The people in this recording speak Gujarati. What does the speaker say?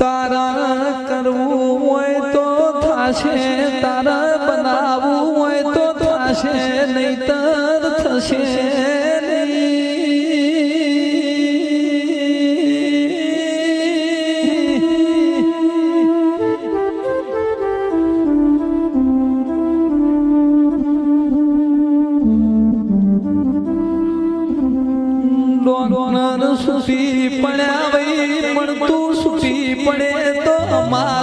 તારા કરવું હોય તો થાશે, તારા બનાવવું હોય તો થાશે, નહીતર થશે ડોનર સુતી પડ્યા વઈ પણ તું સુતી પડે તો અમાર